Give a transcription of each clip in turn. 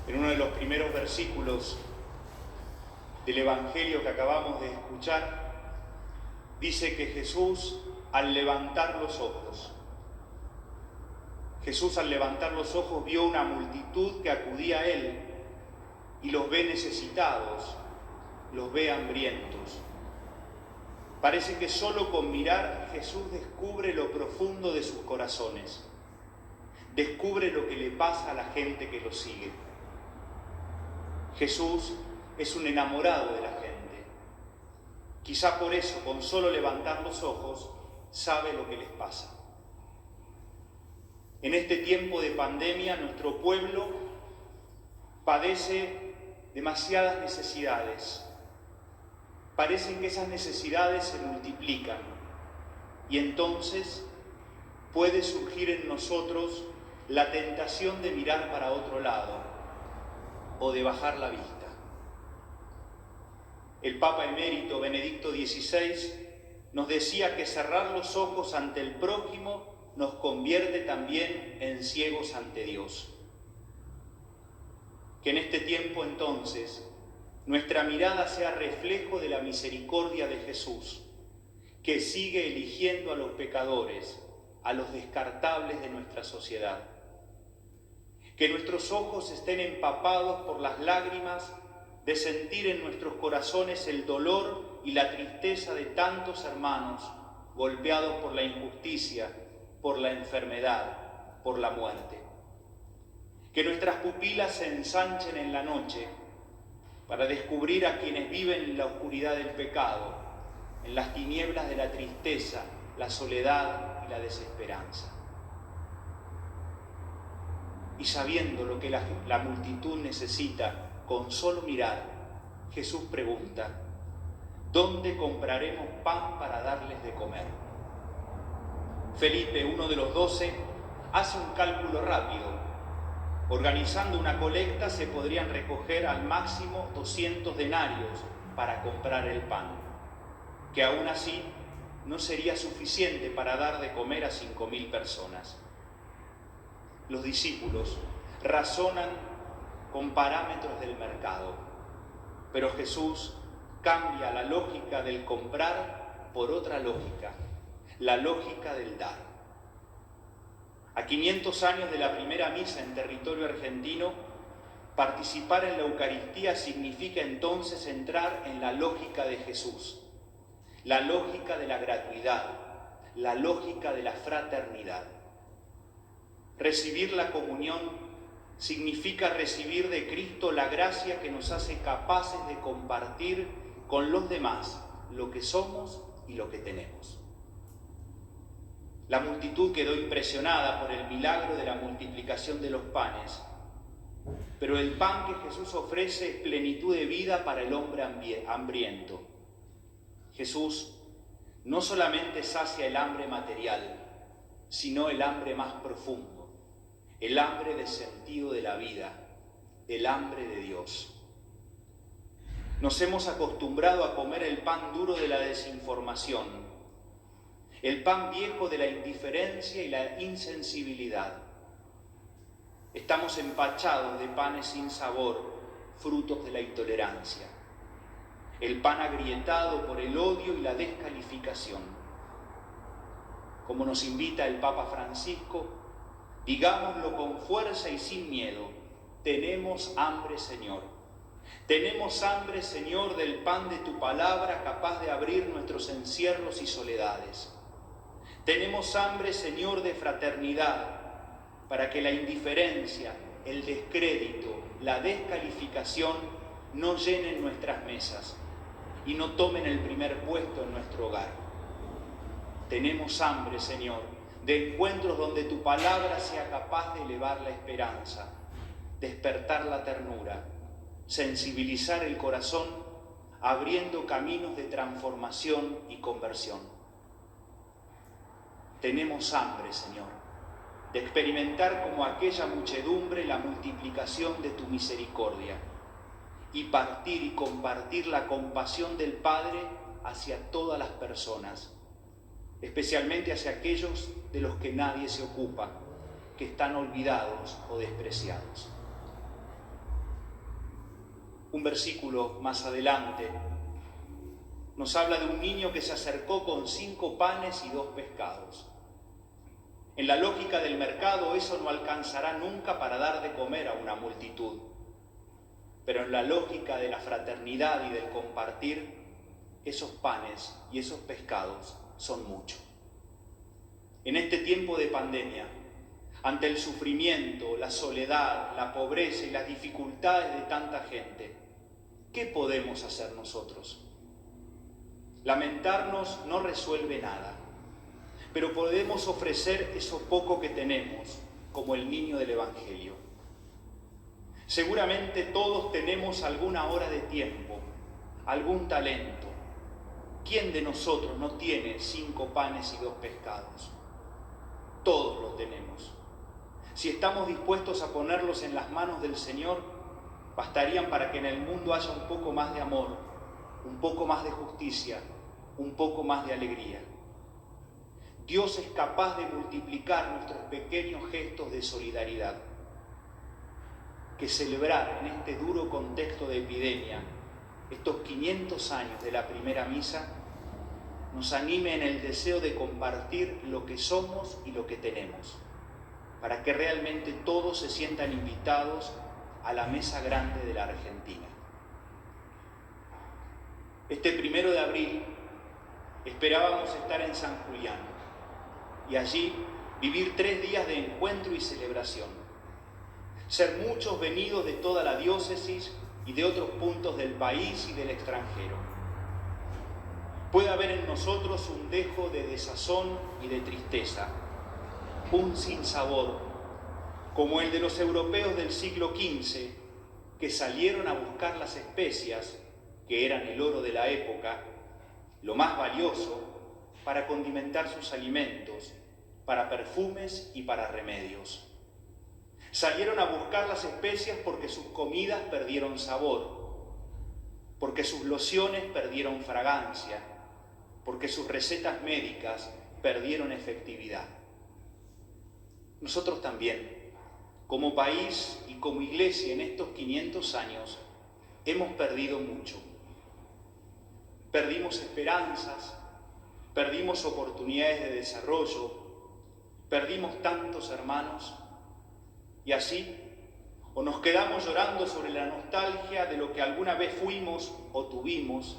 En uno de los primeros versículos del Evangelio que acabamos de escuchar, dice que Jesús, al levantar los ojos, vio una multitud que acudía a Él y los ve necesitados, los ve hambrientos. Parece que solo con mirar Jesús descubre lo profundo de sus corazones, descubre lo que le pasa a la gente que lo sigue. Jesús es un enamorado de la gente. Quizá por eso, con solo levantar los ojos, sabe lo que les pasa. En este tiempo de pandemia, nuestro pueblo padece demasiadas necesidades. Parecen que esas necesidades se multiplican y entonces puede surgir en nosotros la tentación de mirar para otro lado o de bajar la vista. El Papa emérito Benedicto XVI nos decía que cerrar los ojos ante el prójimo nos convierte también en ciegos ante Dios. Que en este tiempo entonces nuestra mirada sea reflejo de la misericordia de Jesús, que sigue eligiendo a los pecadores, a los descartables de nuestra sociedad. Que nuestros ojos estén empapados por las lágrimas de sentir en nuestros corazones el dolor y la tristeza de tantos hermanos golpeados por la injusticia, por la enfermedad, por la muerte. Que nuestras pupilas se ensanchen en la noche para descubrir a quienes viven en la oscuridad del pecado, en las tinieblas de la tristeza, la soledad y la desesperanza. Y sabiendo lo que la multitud necesita, con solo mirar, Jesús pregunta: ¿dónde compraremos pan para darles de comer? Felipe, uno de los 12, hace un cálculo rápido. Organizando una colecta se podrían recoger al máximo 200 denarios para comprar el pan, que aún así no sería suficiente para dar de comer a 5.000 personas. Los discípulos razonan con parámetros del mercado, pero Jesús cambia la lógica del comprar por otra lógica, la lógica del dar. A 500 años de la primera misa en territorio argentino, participar en la Eucaristía significa entonces entrar en la lógica de Jesús, la lógica de la gratuidad, la lógica de la fraternidad. Recibir la comunión significa recibir de Cristo la gracia que nos hace capaces de compartir con los demás lo que somos y lo que tenemos. La multitud quedó impresionada por el milagro de la multiplicación de los panes, pero el pan que Jesús ofrece es plenitud de vida para el hombre hambriento. Jesús no solamente sacia el hambre material, sino el hambre más profundo, el hambre de sentido de la vida, el hambre de Dios. Nos hemos acostumbrado a comer el pan duro de la desinformación, el pan viejo de la indiferencia y la insensibilidad. Estamos empachados de panes sin sabor, frutos de la intolerancia. El pan agrietado por el odio y la descalificación. Como nos invita el Papa Francisco, digámoslo con fuerza y sin miedo: tenemos hambre, Señor. Tenemos hambre, Señor, del pan de tu palabra capaz de abrir nuestros encierros y soledades. Tenemos hambre, Señor, de fraternidad, para que la indiferencia, el descrédito, la descalificación no llenen nuestras mesas y no tomen el primer puesto en nuestro hogar. Tenemos hambre, Señor, de encuentros donde tu palabra sea capaz de elevar la esperanza, despertar la ternura, sensibilizar el corazón, abriendo caminos de transformación y conversión. Tenemos hambre, Señor, de experimentar como aquella muchedumbre la multiplicación de tu misericordia y partir y compartir la compasión del Padre hacia todas las personas, especialmente hacia aquellos de los que nadie se ocupa, que están olvidados o despreciados. Un versículo más adelante nos habla de un niño que se acercó con 5 panes y 2 pescados. En la lógica del mercado eso no alcanzará nunca para dar de comer a una multitud. Pero en la lógica de la fraternidad y del compartir, esos panes y esos pescados son mucho. En este tiempo de pandemia, ante el sufrimiento, la soledad, la pobreza y las dificultades de tanta gente, ¿qué podemos hacer nosotros? Lamentarnos no resuelve nada, pero podemos ofrecer eso poco que tenemos, como el niño del Evangelio. Seguramente todos tenemos alguna hora de tiempo, algún talento. ¿Quién de nosotros no tiene 5 panes y 2 pescados? Todos lo tenemos. Si estamos dispuestos a ponerlos en las manos del Señor, bastarían para que en el mundo haya un poco más de amor, un poco más de justicia, un poco más de alegría. Dios es capaz de multiplicar nuestros pequeños gestos de solidaridad. Que celebrar en este duro contexto de epidemia, estos 500 años de la primera misa, nos anime en el deseo de compartir lo que somos y lo que tenemos, para que realmente todos se sientan invitados a la mesa grande de la Argentina. Este 1 de abril esperábamos estar en San Julián y allí vivir 3 días de encuentro y celebración. Ser muchos venidos de toda la diócesis y de otros puntos del país y del extranjero. Puede haber en nosotros un dejo de desazón y de tristeza, un sinsabor, como el de los europeos del siglo XV, que salieron a buscar las especias, que eran el oro de la época, lo más valioso, para condimentar sus alimentos, para perfumes y para remedios. Salieron a buscar las especias porque sus comidas perdieron sabor, porque sus lociones perdieron fragancia, porque sus recetas médicas perdieron efectividad. Nosotros también, como país y como iglesia en estos 500 años, hemos perdido mucho. Perdimos esperanzas, perdimos oportunidades de desarrollo, perdimos tantos hermanos. Y así, o nos quedamos llorando sobre la nostalgia de lo que alguna vez fuimos o tuvimos,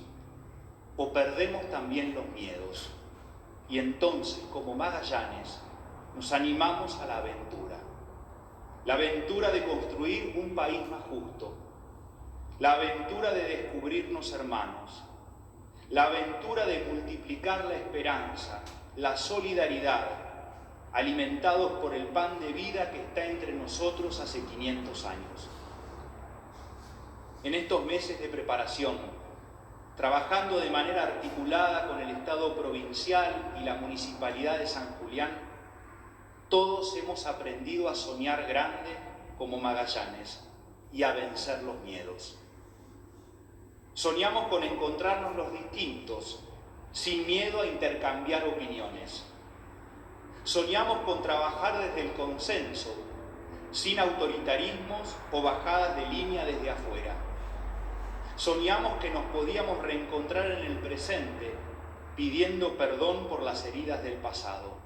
o perdemos también los miedos. Y entonces, como Magallanes, nos animamos a la aventura de construir un país más justo, la aventura de descubrirnos hermanos, la aventura de multiplicar la esperanza, la solidaridad, alimentados por el pan de vida que está entre nosotros hace 500 años. En estos meses de preparación, trabajando de manera articulada con el Estado provincial y la Municipalidad de San Julián, todos hemos aprendido a soñar grande como Magallanes y a vencer los miedos. Soñamos con encontrarnos los distintos, sin miedo a intercambiar opiniones. Soñamos con trabajar desde el consenso, sin autoritarismos o bajadas de línea desde afuera. Soñamos que nos podíamos reencontrar en el presente, pidiendo perdón por las heridas del pasado.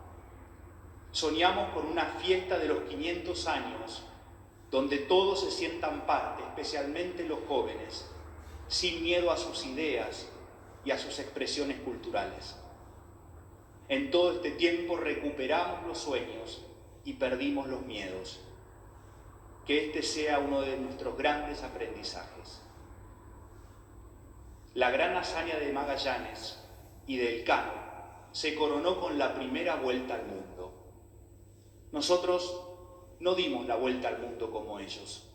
Soñamos con una fiesta de los 500 años, donde todos se sientan parte, especialmente los jóvenes, sin miedo a sus ideas y a sus expresiones culturales. En todo este tiempo recuperamos los sueños y perdimos los miedos. Que este sea uno de nuestros grandes aprendizajes. La gran hazaña de Magallanes y de Elcano se coronó con la primera vuelta al mundo. Nosotros no dimos la vuelta al mundo como ellos.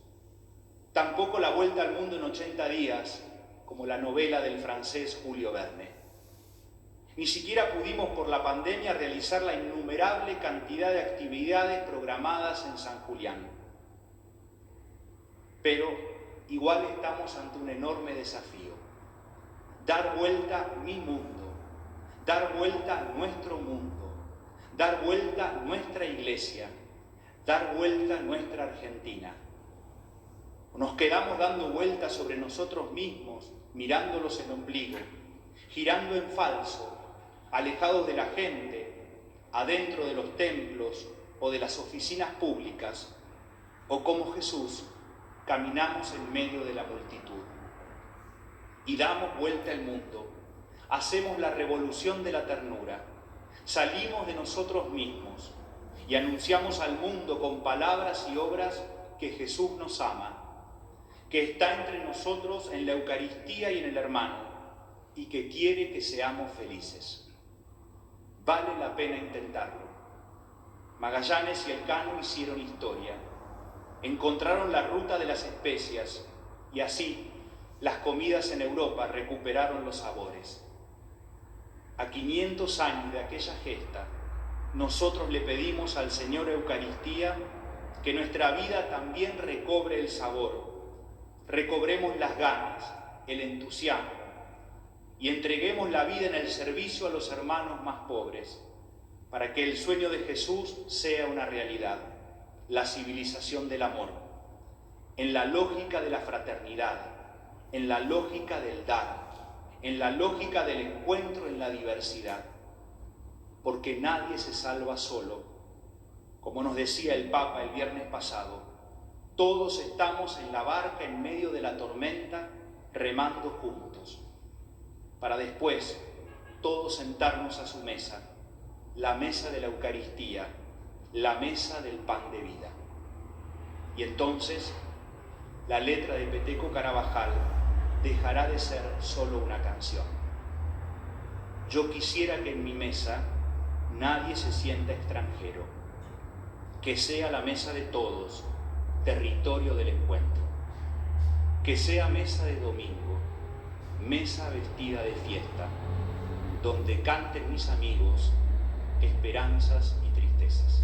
Tampoco la vuelta al mundo en 80 días, como la novela del francés Julio Verne. Ni siquiera pudimos por la pandemia realizar la innumerable cantidad de actividades programadas en San Julián. Pero igual estamos ante un enorme desafío. Dar vuelta mi mundo, dar vuelta nuestro mundo, dar vuelta nuestra iglesia, dar vuelta nuestra Argentina. Nos quedamos dando vueltas sobre nosotros mismos, mirándolos en ombligo, girando en falso, alejados de la gente, adentro de los templos o de las oficinas públicas, o como Jesús, caminamos en medio de la multitud. Y damos vuelta al mundo, hacemos la revolución de la ternura, salimos de nosotros mismos y anunciamos al mundo con palabras y obras que Jesús nos ama, que está entre nosotros en la Eucaristía y en el hermano, y que quiere que seamos felices. Vale la pena intentarlo. Magallanes y Elcano hicieron historia, encontraron la ruta de las especias, y así las comidas en Europa recuperaron los sabores. A 500 años de aquella gesta, nosotros le pedimos al Señor Eucaristía que nuestra vida también recobre el sabor, recobremos las ganas, el entusiasmo, y entreguemos la vida en el servicio a los hermanos más pobres, para que el sueño de Jesús sea una realidad, la civilización del amor, en la lógica de la fraternidad, en la lógica del dar, en la lógica del encuentro en la diversidad, porque nadie se salva solo. Como nos decía el Papa el viernes pasado, todos estamos en la barca en medio de la tormenta, remando juntos, para después todos sentarnos a su mesa, la mesa de la Eucaristía, la mesa del pan de vida. Y entonces la letra de Peteco Carabajal dejará de ser solo una canción. Yo quisiera que en mi mesa nadie se sienta extranjero, que sea la mesa de todos, territorio del encuentro, que sea mesa de domingo, mesa vestida de fiesta, donde canten mis amigos esperanzas y tristezas.